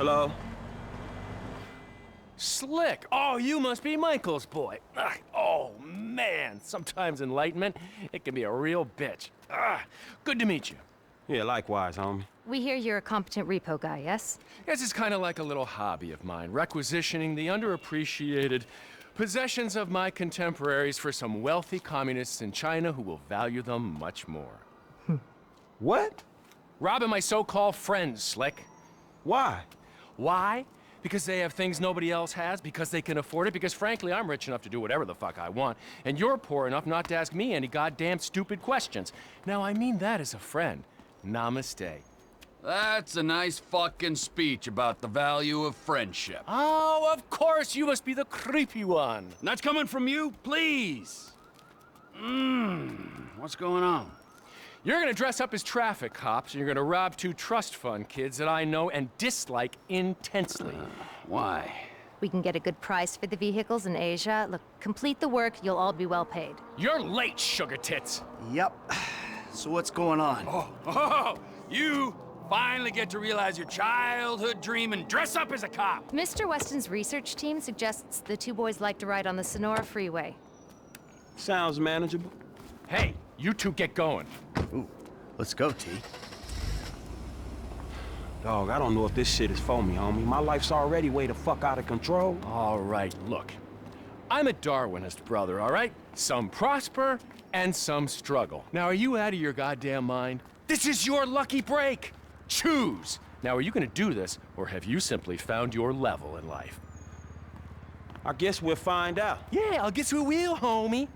Hello? Slick! Oh, you must be Michael's boy. Ugh. Oh, man. Sometimes enlightenment, it can be a real bitch. Ugh. Good to meet you. Yeah, likewise, homie. We hear you're a competent repo guy, yes? Yes, it's kind of like a little hobby of mine, requisitioning the underappreciated possessions of my contemporaries for some wealthy communists in China who will value them much more. What? Robbing my so-called friends, Slick. Why? Why? Because they have things nobody else has, because they can afford it, because frankly, I'm rich enough to do whatever the fuck I want, and you're poor enough not to ask me any goddamn stupid questions. Now, I mean that as a friend. Namaste. That's a nice fucking speech about the value of friendship. Oh, of course, you must be the creepy one. And that's coming from you? Please. What's going on? You're gonna dress up as traffic cops, and you're gonna rob two trust fund kids that I know and dislike intensely. Why? We can get a good price for the vehicles in Asia. Look, complete the work, you'll all be well paid. You're late, sugar tits. Yep. So what's going on? Oh, you finally get to realize your childhood dream and dress up as a cop. Mr. Weston's research team suggests the two boys like to ride on the Sonora Freeway. Sounds manageable. Hey, you two get going. Ooh, let's go, T. Dog, I don't know if this shit is for me, homie. My life's already way the fuck out of control. All right, look. I'm a Darwinist, brother, all right? Some prosper and some struggle. Now, are you out of your goddamn mind? This is your lucky break. Choose. Now, are you gonna do this, or have you simply found your level in life? I guess we'll find out. Yeah, I'll guess we will, homie.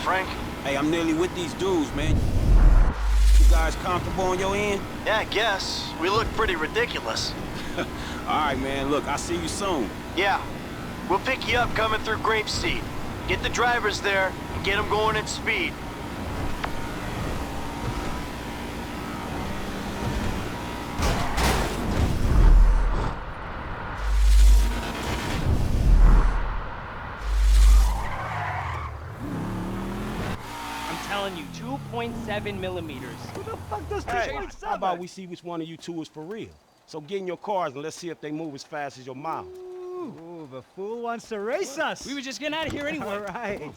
Frank? Hey, I'm nearly with these dudes, man. You guys comfortable on your end? Yeah, I guess. We look pretty ridiculous. All right, man. Look, I'll see you soon. Yeah. We'll pick you up coming through Grapeseed. Get the drivers there and get them going at speed. Telling you, 2.7 millimeters. Who the fuck does 2.7? Hey, how about we see which one of you two is for real? So get in your cars and let's see if they move as fast as your mouth. Ooh, the fool wants to race us. We were just getting out of here anyway. All right.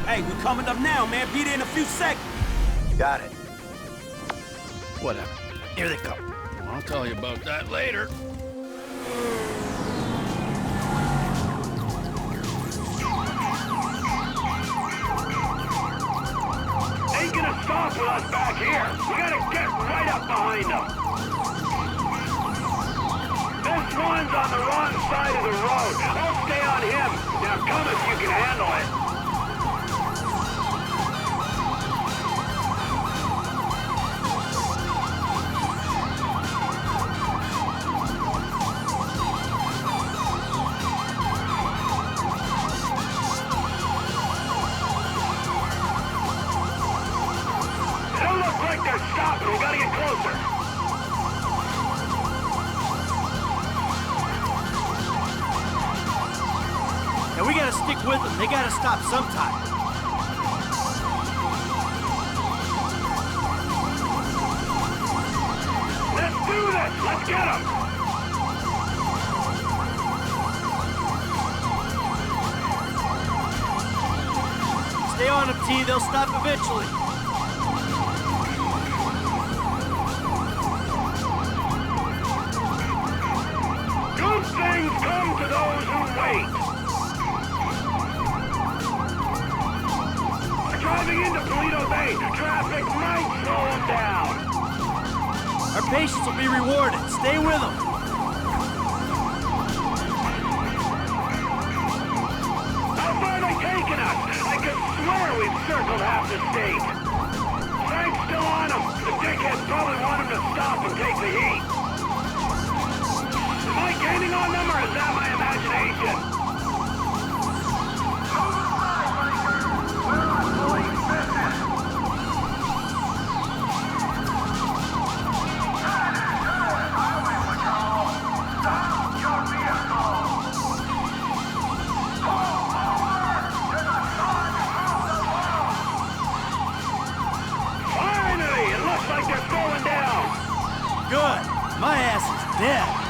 Hey, we're coming up now, man. Be there in a few seconds. Got it. Whatever. Here they come. I'll tell you about that later. Ain't gonna stop with us back here. We gotta get right up behind them. This one's on the wrong side of the road. I'll stay on him. Now come if you can handle it. Stop! We gotta get closer! And we gotta stick with them. They gotta stop sometime. Let's do this! Let's get them! Stay on them, T. They'll stop eventually. Good things come to those who wait. Driving into Toledo Bay, traffic might slow them down. Our patience will be rewarded. Stay with them. How far are they taking us? I could swear we've circled half the state. Frank's still on them. The dickheads probably want him to stop and take the heat. Am I gaining on them, or is that my imagination? Move aside, Mike. We're on police business. My ass is dead.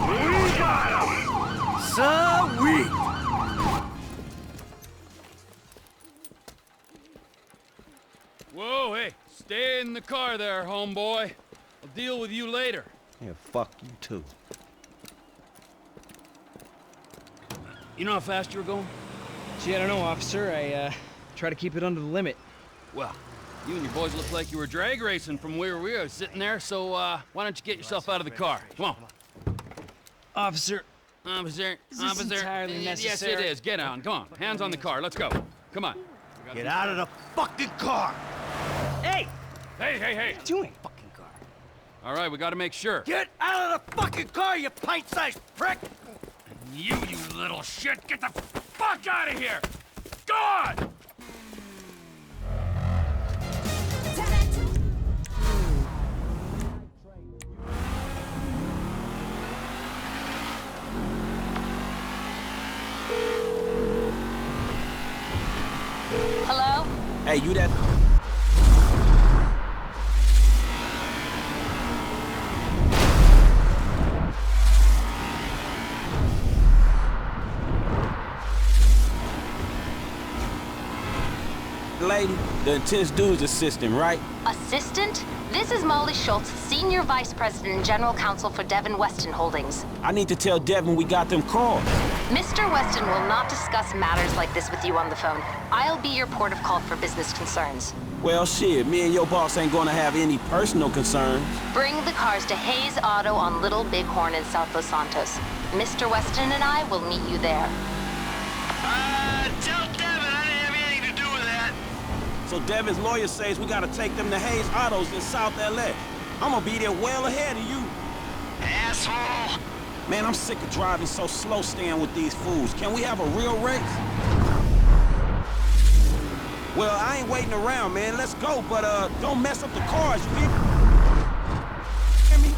We got him! Sweet. Whoa, hey, stay in the car there, homeboy. I'll deal with you later. Yeah, fuck you too. You know how fast you were going? Gee, I don't know, officer. I try to keep it under the limit. Well, you and your boys look like you were drag racing from where we were sitting there, so why don't you get yourself out of the car? Come on. Officer, Officer, is this entirely Yes, necessary? it is. Get on. Come on. Hands on the car. Let's go. Come on. Get out of the fucking car. hey! Hey, hey, hey. What are you doing? Fucking car. All right, we got to make sure. Get out of the fucking car, you pint-sized prick! You little shit, get the fuck out of here! Gone! Hello? Hey, you that... lady, the intense dude's assistant, right? Assistant? This is Molly Schultz, Senior Vice President and General Counsel for Devin Weston Holdings. I need to tell Devin we got them calls. Mr. Weston will not discuss matters like this with you on the phone. I'll be your port of call for business concerns. Well, shit, me and your boss ain't gonna have any personal concerns. Bring the cars to Hayes Auto on Little Bighorn in South Los Santos. Mr. Weston and I will meet you there. Tell Devin I didn't have anything to do with that. So Devin's lawyer says we gotta take them to Hayes Autos in South LA. I'm gonna be there well ahead of you. Asshole! Man, I'm sick of driving so slow staying with these fools. Can we have a real race? Well, I ain't waiting around, man. Let's go, but don't mess up the cars, you hear me?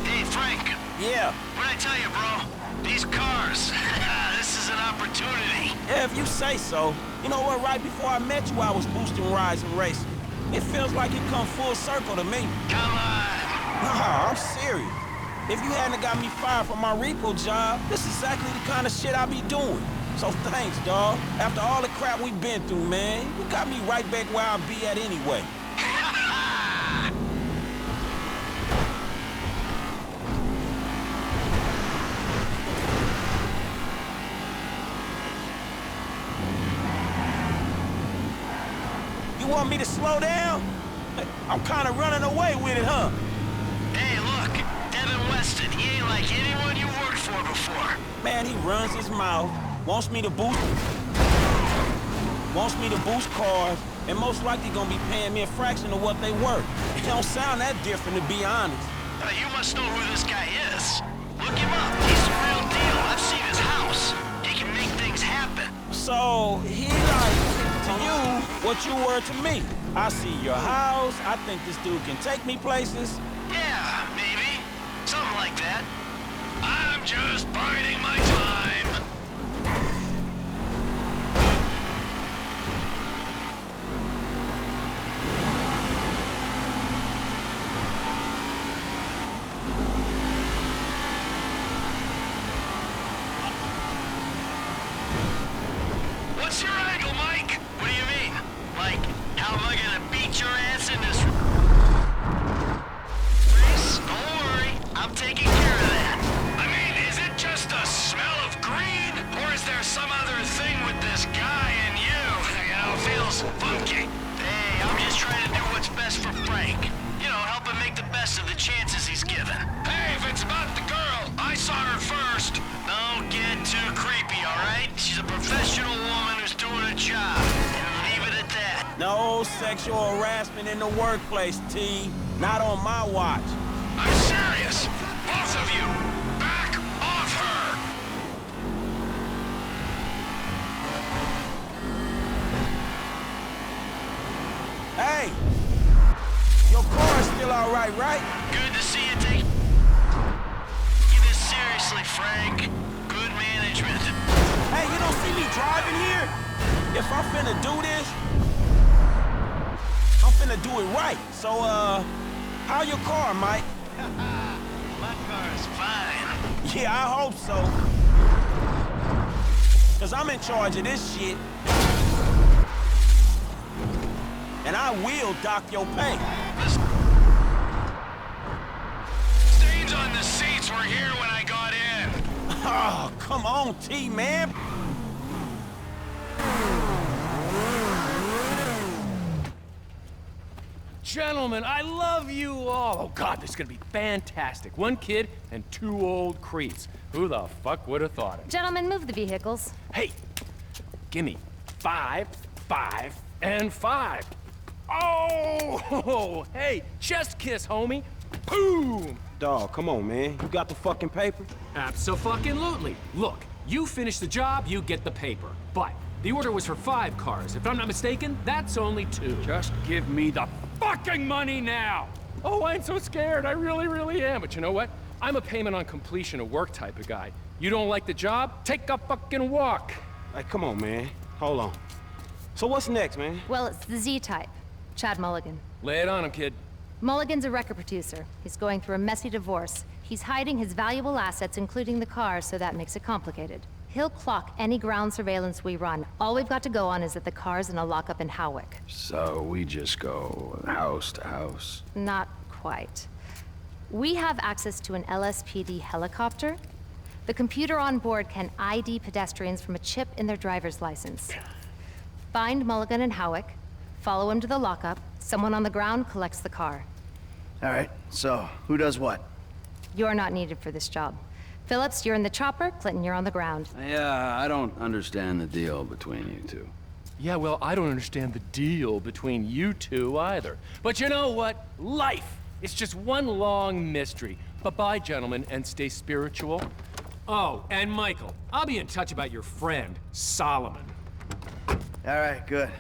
Hey, Frank. Yeah. What'd I tell you, bro? These cars. This is an opportunity. Yeah, if you say so. You know what, right before I met you, I was boosting rides and racing. It feels like it come full circle to me. Come on. Nah, I'm serious. If you hadn't got me fired from my repo job, this is exactly the kind of shit I be doing. So thanks, dawg. After all the crap we've been through, man, you got me right back where I'll be at anyway. You want me to slow down? I'm kind of running away with it, huh? Hey, look. Devin Weston. He ain't like anyone you worked for before. Man, he runs his mouth, wants me to boost cars, and most likely gonna be paying me a fraction of what they worth. It don't sound that different, to be honest. You must know who this guy is. Look him up. He's the real deal. I've seen his house. He can make things happen. So, he like to you what you were to me. I see your house, I think this dude can take me places. Yeah, maybe. Something like that. I'm just biding my time. What's your angle, Mike? What do you mean? Like, how am I gonna beat your ass in this race? Don't worry, I'm taking care of that. I mean, is it just a smell of green? Or is there some other thing with this guy and you? You know, feels funky. Hey, I'm just trying to do what's best for Frank. You know, help him make the best of the chances he's given. Hey, if it's about the girl, I saw her first. Don't get too creepy, all right? She's a professional. no sexual harassment in the workplace, T. Not on my watch. I'm serious! Both of you! Back off her! Hey! Your car is still all right? Good to see you take this seriously, Frank. Good management. Hey, you don't see me driving here? If I'm finna do this, I'm finna do it right. So, how your car, Mike? My car's fine. Yeah, I hope so. Cause I'm in charge of this shit. And I will dock your pay. The stains on the seats were here when I got in. Oh, come on, T, man. Gentlemen, I love you all. Oh God, this is gonna be fantastic. One kid and two old creeps. Who the fuck would have thought it? Gentlemen, move the vehicles. Hey, gimme 5, 5, and 5. Oh, hey, chest kiss, homie. Boom. Dawg, come on, man. You got the fucking paper? Abso-fucking-lutely. Look, you finish the job, you get the paper. But the order was for 5 cars. If I'm not mistaken, that's only 2. Just give me the fucking money now! Oh, I'm so scared. I really, really am. But you know what? I'm a payment on completion of work type of guy. You don't like the job? Take a fucking walk. Hey, come on, man. Hold on. So what's next, man? Well, it's the Z-type. Chad Mulligan. Lay it on him, kid. Mulligan's a record producer. He's going through a messy divorce. He's hiding his valuable assets, including the car, so that makes it complicated. He'll clock any ground surveillance we run. All we've got to go on is that the car's in a lockup in Howick. So we just go house to house? Not quite. We have access to an LSPD helicopter. The computer on board can ID pedestrians from a chip in their driver's license. Find Mulligan in Howick, follow him to the lockup, someone on the ground collects the car. All right, so who does what? You're not needed for this job. Phillips, you're in the chopper. Clinton, you're on the ground. Yeah, I don't understand the deal between you two. Yeah, well, I don't understand the deal between you two either. But you know what? Life is just one long mystery. Bye-bye, gentlemen, and stay spiritual. Oh, and Michael, I'll be in touch about your friend, Solomon. All right, good.